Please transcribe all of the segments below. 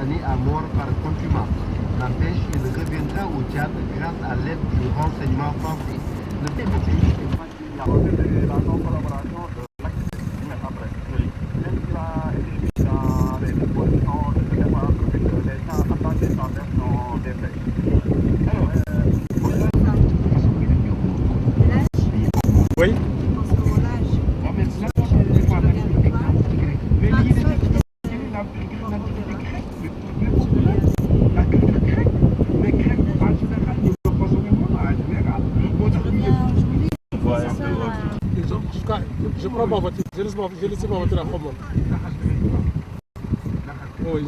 condamné à mort par contumace. N'empêche, il reviendra au Tchad grâce à l'aide du renseignement français. Le pays est pas la non-collaboration de l'activité après. Même s'il a été mis dans les dispositions de se défendre, les gens attendent sans version des faits. Oui. Je prends ma voiture, je laisse ma voiture à Khomone. Oui.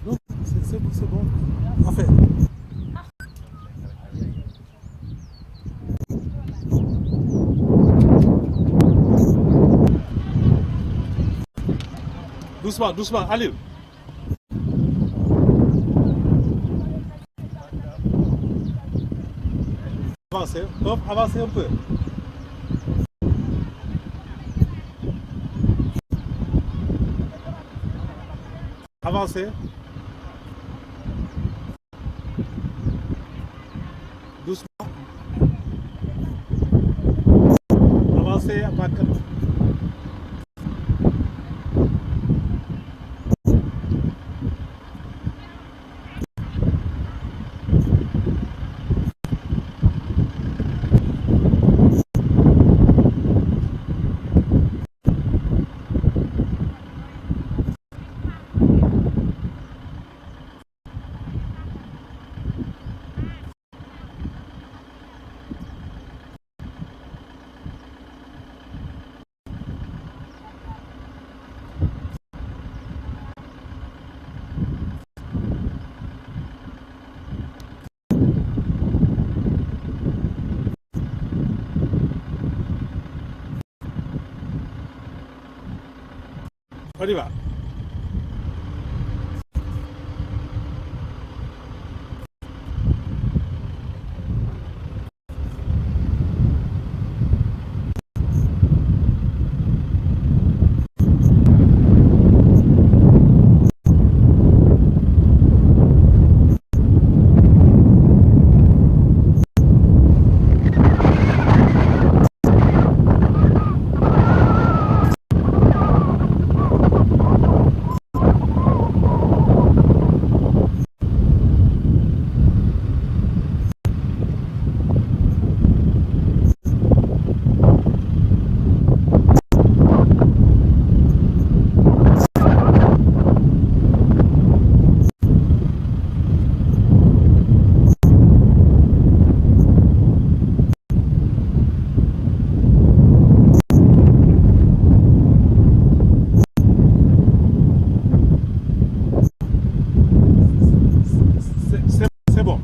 Non, c'est bon. Enfin. Doucement, doucement, allez. Avancez, hop, avancez un peu. Avancez. On y va. C'est bon.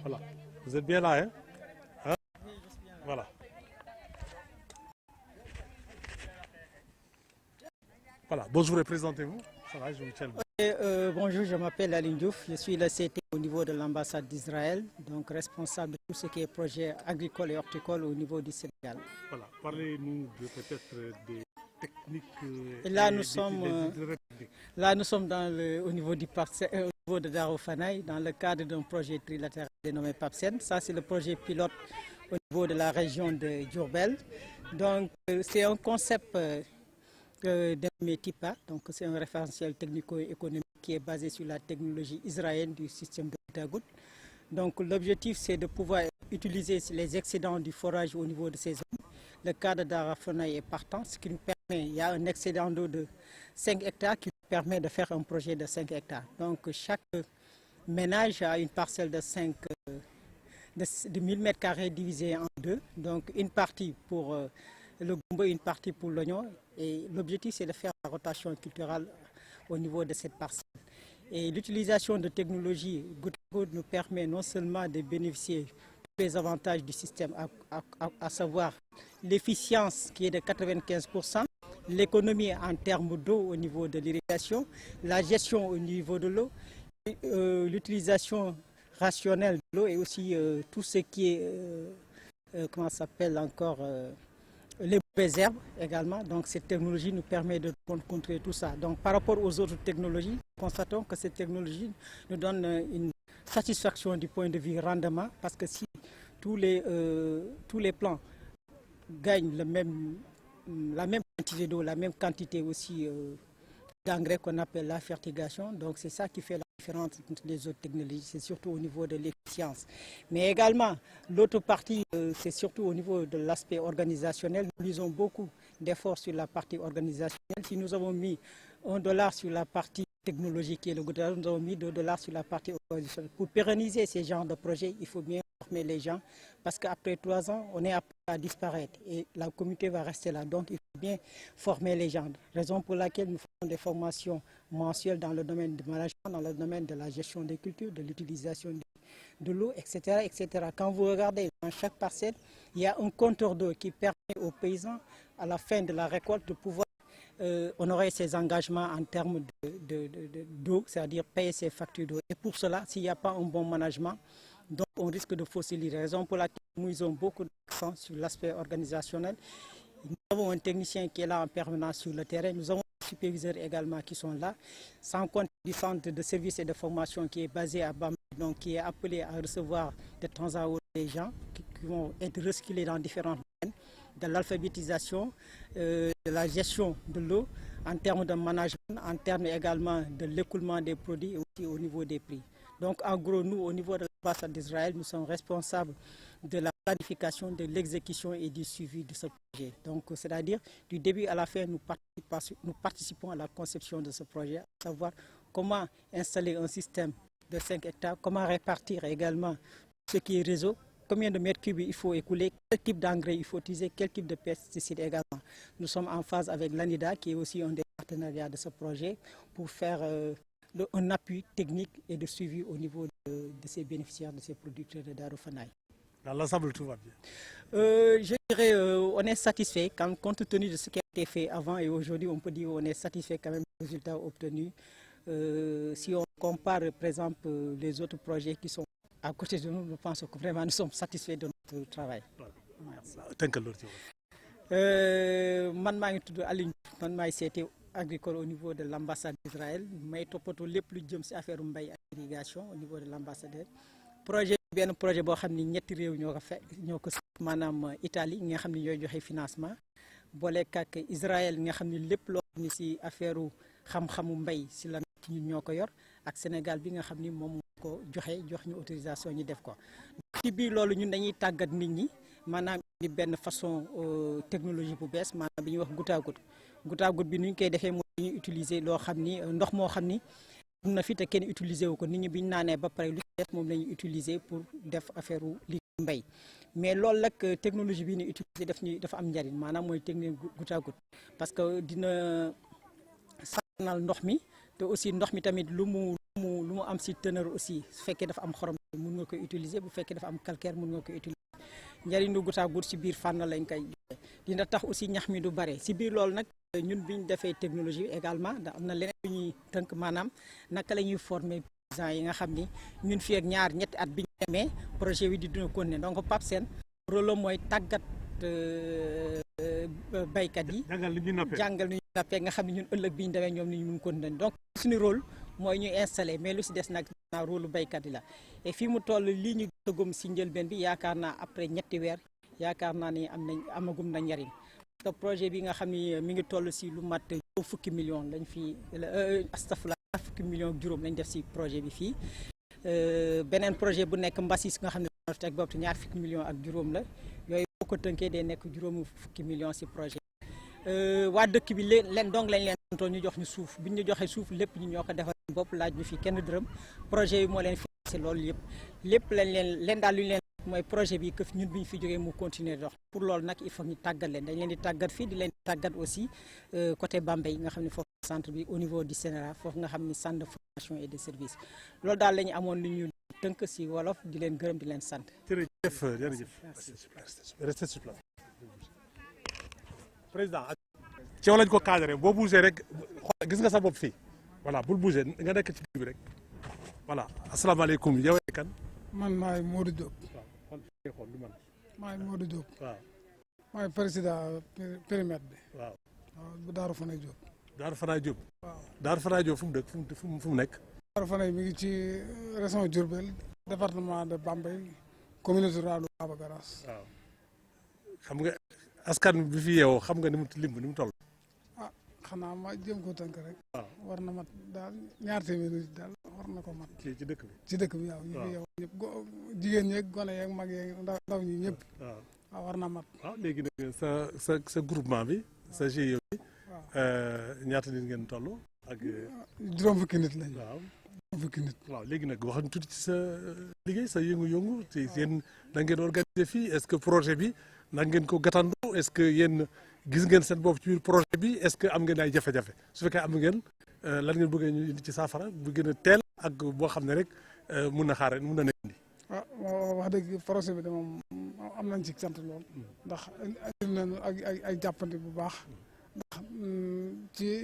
Voilà. Vous êtes bien là, hein? Hein? Voilà. Voilà. Bonjour et présentez-vous. Ça va, je vous tiens. Bonjour, je m'appelle Aline Diouf, je suis le CT au niveau de l'ambassade d'Israël, donc responsable de tout ce qui est projet agricole et horticole au niveau du Sénégal. Voilà. Parlez-nous peut-être des techniques. Et là, nous sommes au niveau au niveau de Darou Fanaï, dans le cadre d'un projet trilatéral dénommé PAPSEN. Ça, c'est le projet pilote au niveau de la région de Diourbel. Donc, c'est un concept dénommé TIPA, donc c'est un référentiel technico-économique qui est basé sur la technologie israélienne du système de goutte à goutte. Donc, l'objectif, c'est de pouvoir utiliser les excédents du forage au niveau de ces zones. Le cadre d'Arafanaï est partant, ce qui nous permet, il y a un excédent d'eau de 5 hectares qui nous permet de faire un projet de 5 hectares. Donc chaque ménage a une parcelle de 1000 m² divisée en deux. Donc une partie pour le gombo et une partie pour l'oignon. Et l'objectif, c'est de faire la rotation culturelle au niveau de cette parcelle. Et l'utilisation de technologies goutte à goutte nous permet non seulement de bénéficier de tous les avantages du système, à savoir l'efficience qui est de 95%, l'économie en termes d'eau au niveau de l'irrigation, la gestion au niveau de l'eau, l'utilisation rationnelle de l'eau et aussi tout ce qui est, comment ça s'appelle encore, les réserve également. Donc cette technologie nous permet de contrôler tout ça. Donc par rapport aux autres technologies, nous constatons que cette technologie nous donne une satisfaction du point de vue rendement, parce que si tous les plants gagnent la même quantité d'eau, la même quantité aussi d'engrais qu'on appelle la fertigation, donc c'est ça qui fait la différence entre les autres technologies, c'est surtout au niveau de l'efficience. Mais également, l'autre partie, c'est surtout au niveau de l'aspect organisationnel. Nous lisons beaucoup d'efforts sur la partie organisationnelle. Si nous avons mis $1 sur la partie technologique qui est le gouvernement, nous avons mis $2 sur la partie organisationnelle. Pour pérenniser ces genres de projets, il faut bien former les gens, parce qu'après 3 ans, on est appelé à disparaître et la communauté va rester là. Donc il faut bien former les gens. Raison pour laquelle nous faisons des formations mensuelles dans le domaine du management, dans le domaine de la gestion des cultures, de l'utilisation de l'eau, etc., etc. Quand vous regardez dans chaque parcelle, il y a un compteur d'eau qui permet aux paysans, à la fin de la récolte, de pouvoir honorer ses engagements en termes d'eau, c'est-à-dire payer ses factures d'eau. Et pour cela, s'il n'y a pas un bon management, donc on risque de fausser les raisons pour laquelle nous avons beaucoup d'accent sur l'aspect organisationnel. Nous avons un technicien qui est là en permanence sur le terrain. Nous avons des superviseurs également qui sont là, sans compter du centre de services et de formation qui est basé à Bambi, donc qui est appelé à recevoir de temps à autre des gens qui vont être recyclés dans différents domaines, de l'alphabétisation, de la gestion de l'eau, en termes de management, en termes également de l'écoulement des produits et aussi au niveau des prix. Donc en gros, nous, au niveau de l'ambassade d'Israël, nous sommes responsables de la planification, de l'exécution et du suivi de ce projet. Donc c'est-à-dire, du début à la fin, nous participons à la conception de ce projet, à savoir comment installer un système de 5 hectares, comment répartir également ce qui est réseau, combien de mètres cubes il faut écouler, quel type d'engrais il faut utiliser, quel type de pesticides également. Nous sommes en phase avec l'ANIDA, qui est aussi un des partenariats de ce projet, pour faire un appui technique et de suivi au niveau de ces bénéficiaires, de ces producteurs de Darou Fanaye. Dans l'ensemble, tout va bien. Je dirais on est satisfait, compte tenu de ce qui a été fait avant et aujourd'hui, on peut dire qu'on est satisfait quand même des résultats obtenus. Si on compare, par exemple, les autres projets qui sont à côté de nous, je pense que vraiment nous sommes satisfaits de notre travail. Merci. Man maa ngi tudd Aliou Diouf, man maay seeti agricole au niveau de l'ambassade d'Israël, may toppatoo lépp lu jëm ci affaire mbay ak irrigation au niveau de l'ambassadeur. Projet benn projet boo xam ni ñetti réew ñoo ko maanaam Italie nga xam ni ñooy joxe financement, booleeg ak Israël nga xam ni lépp loo xam ni ci affaire xam-xamu mbay ci la ñun ñoo ko yor, ak Sénégal bi nga xam ni moom ko jox ñu autorisation ñu def ko. Ci biir loolu ñun dañuy tàggat nit ñi maanaam di benn façon technologie bu bees maanaam bi ñuy wax goutte à goutte bi nu ñu koy defee mooy ñuy utiliser loo xam ni ndox moo xam ni am na fi te kenn utiliser wu ko, nit ñi bi ñu naanee ba pare lu ci def moom la ñuy utiliser pour def affaire li mbay. Mais loolu nag technologie bi ñu utiliser dafa am njariñ, maanaam mooy technique goutte à goutte, parce que dina saxal ndox mi te aussi ndox mi tamit lu mu am ci teneur aussi, su fekkee dafa am xorom mun nga koy utiliser, bu fekkee dafa am calcaire mun nga koy utiliser. Njariñu goutte à goutte ci biir fànn lañ koy joxe, dina tax aussi ñax mi du bare. ci biir loolu nag ñun bi ñu defee technologie également da am na leneen lu ñuy tënk, maanaam naka la ñuy former paysans yi nga xam ni ñun fii ak ñetti at bi ñu demee projet bi di dina continuer. Donc Pape Sène rôle mooy tàggat baykat yi, jàngal ñu nappee nga xam ne ñun ëllëg bi ñu demee ñoom ni ñu mun continuer. Donc suñu rôle mooy ñu installé, mais lu ci des nag rôle baykat yi la. Et fii mu toll lii ñu gëm ci njëlbeen bi yaakaar naa après ñetti weer yaakaar naa ni amagum na njariñ. Parce que projet bi nga xam ni mi ngi toll ci lu mat fukki millions lañ fi astafurlah fukki millions ak juróom lañ def ci projet bi fii. Beneen projet bu nekk Mbassis nga xam ne teg boobu ñaar fukki millions ak juróom la, yooyu boo ko tënkee day nekk juróomi fukki millions ci projet. Waa dëkk bi leen donc lañ leen tontoon ñu jox ñu suuf, bi ñu joxee suuf lépp ñu ñoo ko defal bopp, laaj ñu fi kenn dërëm. Projet bi moo leen financé loolu lépp lañ leen daal lu ñu leen mooy projet bi que ñun bi ñu fi jógee mu continuer dox. Pour loolu nag il faut ñu tàggat leen, dañ leen di tàggat fii di leen tàggat aussi côté Bambey nga xam ne foofu centre bi au niveau du Sénégal foofu nga xam ni centre de formation et de service. Loolu daal la ñu amoon lu ñu tënk ci wolof, di leen gërëm di leen sant. Jërëjëf. Restez sur place. Président ci yow lañ ko cadré, boo bougé rek gis nga sa bopp fii, voilà bul bougé nga nekk ci bi rek, voilà. Asalaamaaleykum, yow kan? Man maay Modou Diop. Waaw kon xool du man. Maay Modou Diop. Waaw mooy président périmètre bi. waaw bu Daaru Fanay Diop. Daaru Fanay Diop. waaw Daaru Fanay Diop fu mu dëkk fu mu nekk. Daaru Fanay mi ngi ci région Diourbel département de Bambey communauté rurale Baba Garaas. waaw xam nga askan bi fi yeewoo xam nga ni mu toll. ah xanaa ma jéem ko tënk rek. waaw war na mat daal ñaar téeméeri nit daal war na ko mat. ci dëkk bi. ci dëkk bi waaw ñu fi yeewoo ñëpp jigéen ñeeg gone yeeg mag yeeg ndaw ñi ñëpp. waaw war na mat. waaw léegi nag sa groupement bi sa GIE bi. ñaata nit ngeen toll ak. juróom fukki nit lañu. waaw juróom fukki nit. waaw léegi nag wax tuuti ci sa liggéey sa yëngu-yëngu ci yéen da ngeen organiser fii est-ce que projet bi na ngeen ko gàttandu est-ce que yéen gis ngeen seen bopp ci biir projet bi est-ce que am ngeen ay jafe-jafe su fekkee am ngeen lan ngeen bëggee ñu indi ci saafara bu gën a teel ak boo xam ne rek mun na nekk indi. wax dëgg projet bi de moom am nañ ci sant lool ndax indi nañu ay jàppante bu baax ndax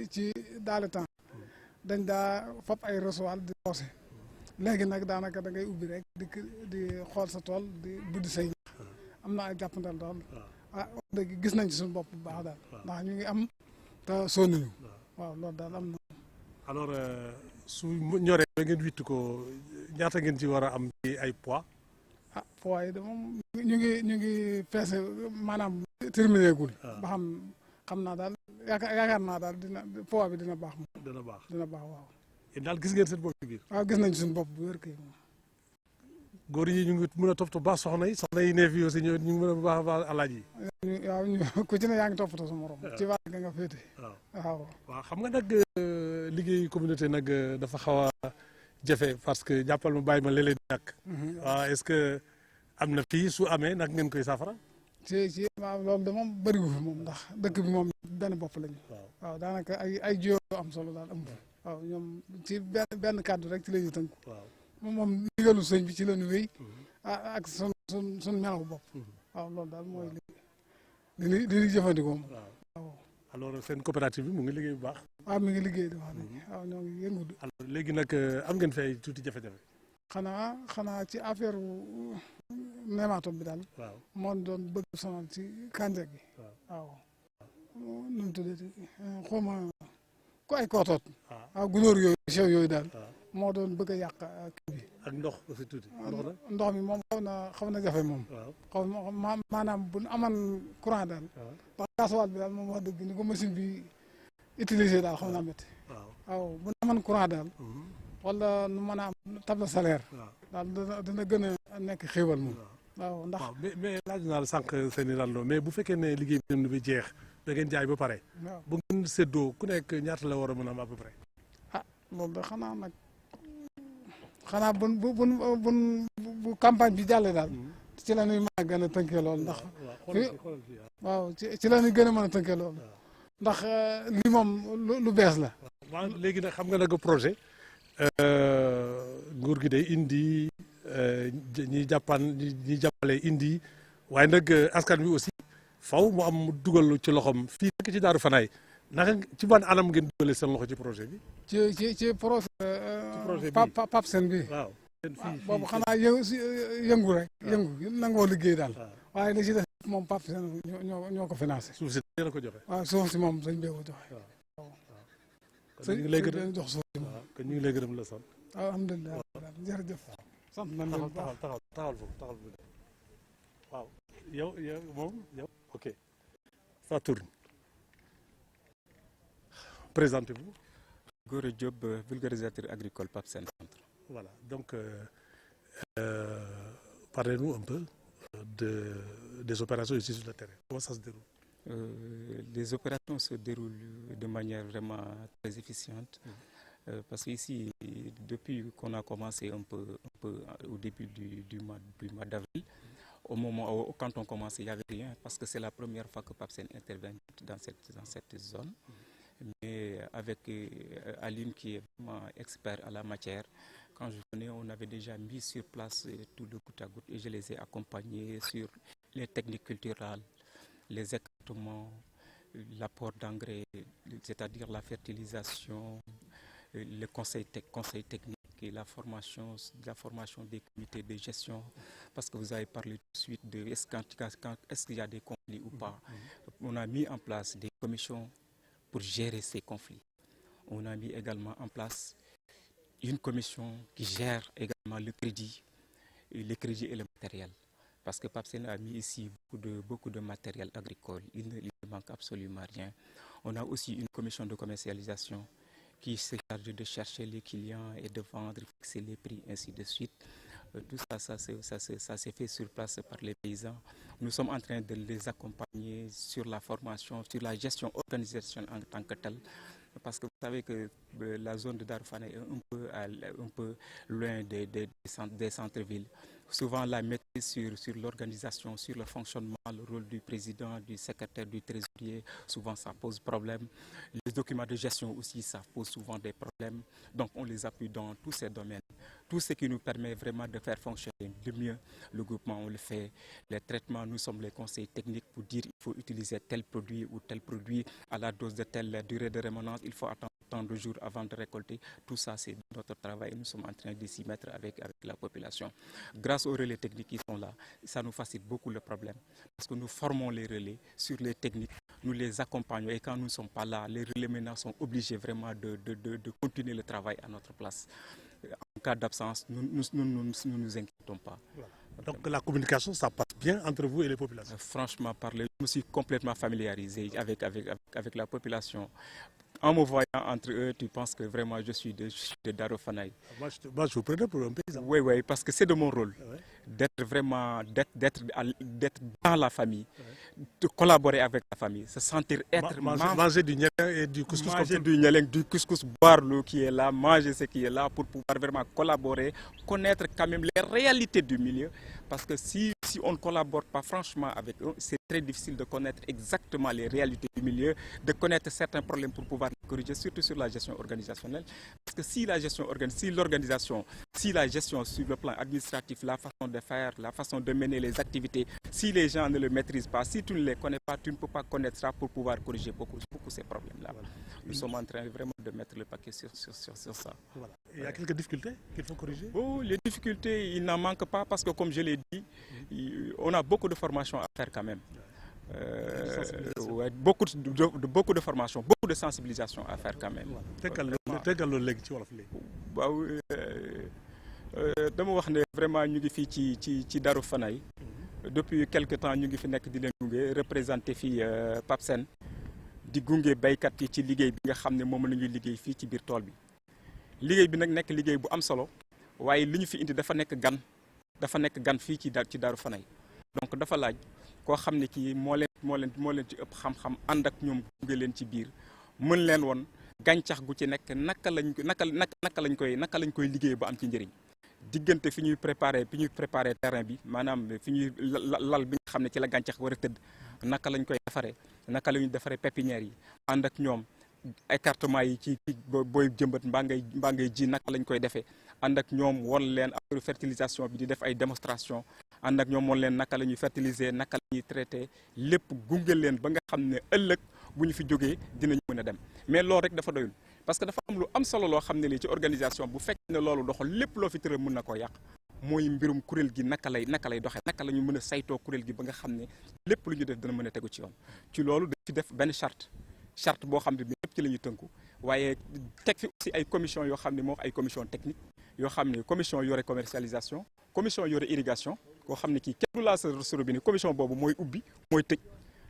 ci dans le temps dañ daa fab ay recevoir di roose léegi nag daanaka da ngay ubbi rek di xool sa tool di buddi say ñax am na ay jàppandal daal wax dëgg gis nañ ci suñu bopp bu baax daal ndax ñu ngi am te sonnuñu waaw loolu daal am na. alors su ñoree ba ngeen witt ko ñaata ngeen ci war a am ci ay poids. poids yi de moom ñu ngi peese maanaam terminé gul. ba xam naa daal yaakaar naa daal poids bi dina baax moom. dina baax waaw. yéen daal gis ngeen seen bopp ci biir. waaw gis nañ suñu bopp bu wér kay moom. góor yi ñu ngi mën a toppatoo baax soxna yi neef yi aussi ñu ngi mën a baax alaaj yi. waaw ku ci ne yaa ngi toppatoo sa morom. ci wàll nga féete. waaw xam nga nag liggéey communauté nag dafa xaw a jafe parce que jàppal ma bàyyi ma léeg-léeg ñàkk. waaw est-ce que am na fii su amee nag ngeen koy saafara. waaw loolu de moom bëriwu fi moom ndax dëkk bi moom benn bopp lañu. waaw daanaka ay jiw am solo daal am waaw ñoom ci benn kàddu rek ci la ñu tënku. moom ndigalu sëñ bi ci la ñu wéy. ak sun melaw bopp. waaw loolu daal mooy li jëfandikoo moom. waaw alors seen coopérative bi mu ngi liggéey bu baax. waaw mi ngi liggéey di wax dëgg waaw ñoo ngi yëngu. alors léegi nag am ngeen fay tuuti jafe-jafe. xanaa ci affaire nématode bi daal. waaw moo doon bëgg sonal ci kànja gi. waaw nu mu tuddati xawma ku ay kootoot. waaw gunóor yooyu sew yooyu daal. moo doon bëgg a yàq kii bi. ak ndox aussi tuuti. ndox mi moom xaw na jafe moom. xaw ma maanaam bu ñu amoon courant daal. ndax gasoil bi daal moom wax dëgg ni ko machine bi utilisé daal xaw naa métti. waaw bu ñu amoon courant daal. wala nu mën a am table salaire. daal dina gën a nekk xéewal moom. waaw ndax mais laaj naa la sànq seen i ràlloo mais bu fekkee ne liggéey bi jeex da ngeen jaay ba pare. bu ngeen séddoo ku nekk ñaata la war a mën a am à peu près. loolu de xanaa bu campagne bi jàllee daal. ci la ñuy mën a gën a tënkee lool ndax. waaw ci la ñuy gën a mën a tënkee lool. ndax lii moom lu bees la. waaw léegi nag xam nga nag projet. nguur gi day indi ñi jàppale indi waaye nag askan wi aussi faw mu am dugal ci loxoom fii nekk ci Daaru Fanaay naka ci ban anam ngeen dugalee seen loxo ci projet bi. ci projet bi Pape Sène bi. waaw boobu xanaa yëngu rek. yëngu nangoo liggéey daal. waaye li ci def moom Pape Sène ñoo ko financé. suuf si dina ko joxe. waaw suuf si moom sëñ bee ko joxe. kon ñu ngi lay gërëm jox suuf si moom. kon ñu ngi lay gërëm la sant. alhamdulilah jërëjëf. sant nañ leen bu baax taxawal foofu waaw yow moom ok ça tourne. Présentez-vous. Gora Diop, vulgarisateur agricole Pape Sène Centre. Voilà, donc parlez-nous un peu des opérations ici sur le terrain. Comment ça se déroule? Les opérations se déroulent de manière vraiment très efficiente. Parce qu'ici, depuis qu'on a commencé un peu au début du mois d'avril, au moment où, quand on commençait, il n'y avait rien, parce que c'est la première fois que Pape Sène intervient dans cette zone. Mais avec Aline qui est vraiment expert à la matière, quand je venais, on avait déjà mis sur place tout le goutte à goutte et je les ai accompagnés sur les techniques culturelles, les écartements, l'apport d'engrais, c'est-à-dire la fertilisation, le conseil technique évoquer la formation des comités de gestion, parce que vous avez parlé tout de suite de est-ce qu'il y a des conflits ou pas. On a mis en place des commissions pour gérer ces conflits. On a mis également en place une commission qui gère également le crédit et le matériel. Parce que PAPSEN a mis ici beaucoup de matériel agricole, il ne manque absolument rien. On a aussi une commission de commercialisation qui se charge de chercher les clients et de vendre, fixer les prix, ainsi de suite. Tout ça s'est fait sur place par les paysans. Nous sommes en train de les accompagner sur la formation, sur la gestion organisationnelle en tant que telle. Parce que vous savez que la zone de Darou Fanaye est un peu loin des centres-villes. Souvent la maîtrise sur l'organisation, sur le fonctionnement, le rôle du président, du secrétaire, du trésorier, souvent ça pose problème. Les documents de gestion aussi, ça pose souvent des problèmes. Donc on les appuie dans tous ces domaines. Tout ce qui nous permet vraiment de faire fonctionner le mieux le groupement, on le fait. Les traitements, nous sommes les conseils techniques pour dire qu'il faut utiliser tel produit ou tel produit à la dose de telle durée de rémanence, il faut attendre tant de jours avant de récolter. Tout ça, c'est notre travail et nous sommes en train de s'y mettre avec la population. Grâce aux relais techniques qui sont là, ça nous facilite beaucoup le problème. Parce que nous formons les relais sur les techniques, nous les accompagnons et quand nous ne sommes pas là, les relais maintenant sont obligés vraiment de continuer le travail à notre place. En cas d'absence, nous ne nous inquiétons pas. Voilà. Donc la communication, ça passe bien entre vous et les populations? Franchement parler, je me suis complètement familiarisé avec la population. En me voyant entre eux, tu penses que vraiment je suis de Darou Fanaye. Moi, je vous prenais pour un paysan. Oui, parce que c'est de mon rôle. Ouais. D'être dans la famille, de collaborer avec la famille, se sentir être manger du nieleng et du couscous. Manger du nieleng, du couscous, boire l'eau qui est là, manger ce qui est là pour pouvoir vraiment collaborer, connaître quand même les réalités du milieu. Parce que si on ne collabore pas franchement avec eux, c'est très difficile de connaître exactement les réalités du milieu, de connaître certains problèmes pour pouvoir les corriger, surtout sur la gestion organisationnelle. Parce que si la gestion sur le plan administratif, la façon de faire, la façon de mener les activités, si les gens ne le maîtrisent pas, si tu ne les connais pas, tu ne peux pas connaître ça pour pouvoir corriger beaucoup ces problèmes-là. Voilà. Nous sommes en train vraiment de mettre le paquet sur ça. Voilà. Il y a quelques difficultés qu'il faut corriger? Les difficultés, il n'en manque pas parce que comme je l'ai dit, on a beaucoup de formations à faire quand même. Beaucoup de formations, beaucoup de sensibilisation à faire quand même. Dama wax ne vraiment ñu ngi fii ci Darou Fanaye depuis quelque temps ñu ngi fi nekk di leen gunge représenté fii PAPSEN di gunge baykat yi ci liggéey bi nga xam ne moom la ñuy liggéey fii ci biir tool bi. liggéey bi nag nekk liggéey bu am solo waaye li ñu fi indi dafa nekk gan fii ci Darou Fanaye donc dafa laaj koo xam ne kii moo leen ci ëpp xam-xam ànd ak ñoom gunge leen ci biir mën leen woon gàncax gu ci nekk naka lañ koy liggéey ba am ci njëriñ. diggante fi ñuy préparé terrain bi maanaam fi ñuy lal bi nga xam ne ci la gàncax war a tëdd naka lañ koy defaree naka la ñuy defaree pépinière yi ànd ak ñoom écartement yi ci booy jëmbat mbaa ngay ji naka lañ koy defee ànd ak ñoom won leen affaire fertilisation bi di def ay démonstration ànd ak ñoom won leen naka la ñuy fertiliser naka la ñuy traité lépp gunge leen ba nga xam ne ëllëg bu ñu fi jógee dinañu mën a dem mais loolu rek dafa doyul parce que dafa am lu am solo loo xam ne lii ci organisation bu fekkee ne loolu doxal lépp loo fi tëral mën na koo yàq mooy mbirum kuréel gi naka lay doxee naka la ñu mën a saytoo kuréel gi ba nga xam ne lépp lu ñu def dana mën a tegu ci yoon ci loolu dañ fi def benn charte boo xam ne bi lépp ci la ñuy tënku waaye teg fi aussi ay commission yoo xam ne moo ay commission technique yoo xam ne commission yore commercialisation commission yore irrigation koo xam ne kii kenn du laa sa robinet commission boobu mooy ubbi mooy tëj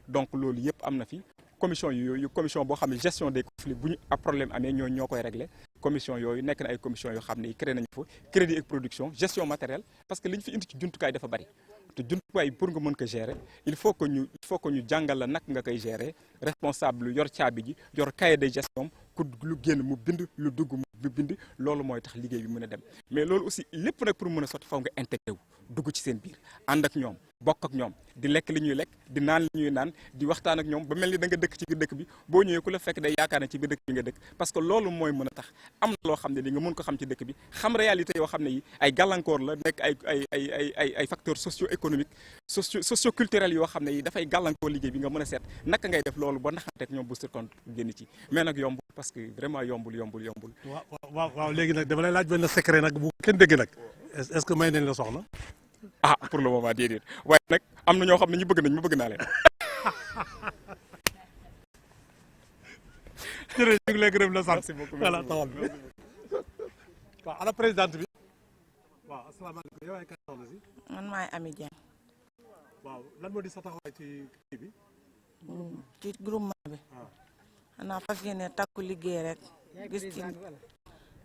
donc loolu yëpp am na fi commission yooyu commission boo xam ne gestion des conflits bu ñu ab problème amee ñoo koy régler commission yooyu nekk na ay commission yoo xam ne créé nañu fa crédit et production gestion matériel parce que li ñu fi indi ci jumtukaay dafa bari te jumtukaay pour nga mën ko gérer il faut que ñu jàngal la nag nga koy gérer responsable yor caabi ji yor cahier de gestion ku lu génn mu bind lu dugg mu bind loolu mooy tax liggéey bi mën a dem mais loolu aussi lépp nag pour mën a sotti faw nga intégré wu dugg ci seen biir ànd ak ñoom bokk ak ñoom di lekk li ñuy lekk di naan li ñuy naan di waxtaan ak ñoom ba mel ni da nga dëkk ci biir dëkk bi boo ñëwee ku la fekk day yaakaar ne ci biir dëkk bi nga dëkk parce que loolu mooy mën a tax am na loo xam ne li nga mën ko xam ci dëkk bi xam réalité yoo xam ne yi ay gàllankoor la nekk ay facteurs socio-économiques socio-culturels yoo xam ne yi dafay gàllankoor liggéey bi nga mën a seet naka ngay def loolu ba naxanteeg ñoom booster compte génn ci mais nag yombul parce que vraiment yombul. waaw léegi nag dama lay laaj benn secret nag bu kenn dégg nag est-ce que may nañ la soxna. ah pour le moment déedéet waaye nag am na ñoo xam ne ñu bëgg nañ ma bëgg naa leen. jërëjëf ñu ngi lay gërëm la sant. merci beaucoup voilà taxawal bi. waaw ana présidente bi. waaw asalaamaaleykum yow ay kan soxna si. man maay Ami Dieng. waaw lan moo di sa taxawaay ci kii bi. ci groupement bi. xanaa fas yéene takku liggéey rek. gis ci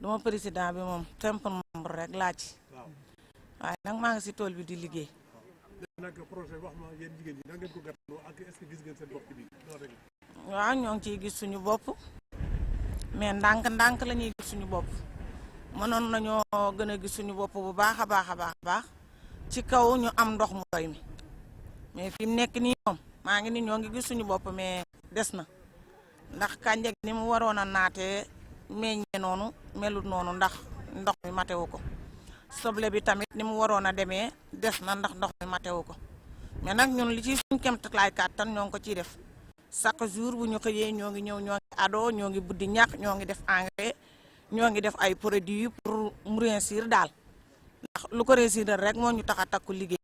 duma président bi moom simple membre rek laa ci. waaye nag maa ngi si tool bi di liggéey. léegi nag projet wax ma yéen jigéen ñi na ngeen ko gàttandoo ak est-ce que gis ngeen seen bopp ci biir. waaw ñoo ngi ciy gis suñu bopp mais ndànk la ñuy gis suñu bopp mënoon nañoo gën a gis suñu bopp bu baax a baax ci kaw ñu am ndox mu doy mi mais fi mu nekk nii moom maa ngi ni ñoo ngi gis suñu bopp mais des na ndax kànja gi ni mu waroon a naatee meññee noonu melut noonu ndax ndox mi matewu ko soble bi tamit ni mu waroon a demee des na ndax ndox mi matewu ko mais nag ñun li ci suñ kemtalaay kàttan ñoo ngi ko ciy def chaque jour bu ñu xëyee ñoo ngi ñëw ñoo ngi ado ñoo ngi buddi ñax ñoo ngi def engrais ñoo ngi def ay produits pour mu réussir daal ndax lu ko réussir rek moo ñu tax a takku liggéey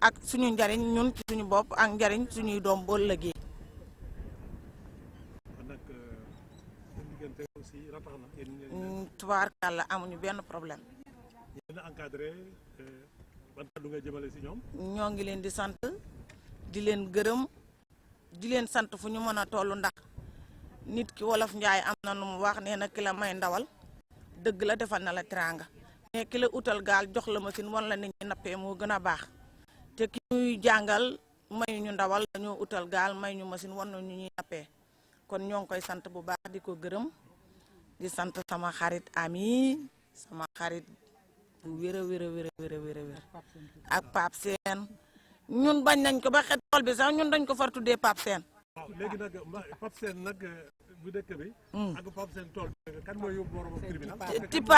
ak suñu njariñ ñun ci suñu bopp ak njariñ suñuy doom boo liggéey. tubaarkàlla amuñu benn problème. yéen a encadré ban kàddu nga jëmale si ñoom. ñoo ngi leen di sant di leen gërëm di leen sant fu ñu mën a toll ndax nit ki wolof njaay am na nu mu wax nee na ki la may ndawal dëgg la defal na la teraanga mais ki la utal gaal jox la machine wan la nit ñi nappee moo gën a baax te ki ñuy jàngal mayu ñu ndawal dañoo utal gaal may ñu machine wan na ñu ñuy nappee kon ñoo ngi koy sant bu baax di ko gërëm di sant sama xarit Ami sama xarit bu wér a wér ak Pape Sène ñun bañ nañ ko ba xet tool bi sax ñun dañ ko far tuddee Pape Sène. waaw léegi nag Pape Sène nag bu dëkk bi. ak Pape Sène tool bi kan mooy yóbbu borom tribunal. Tipa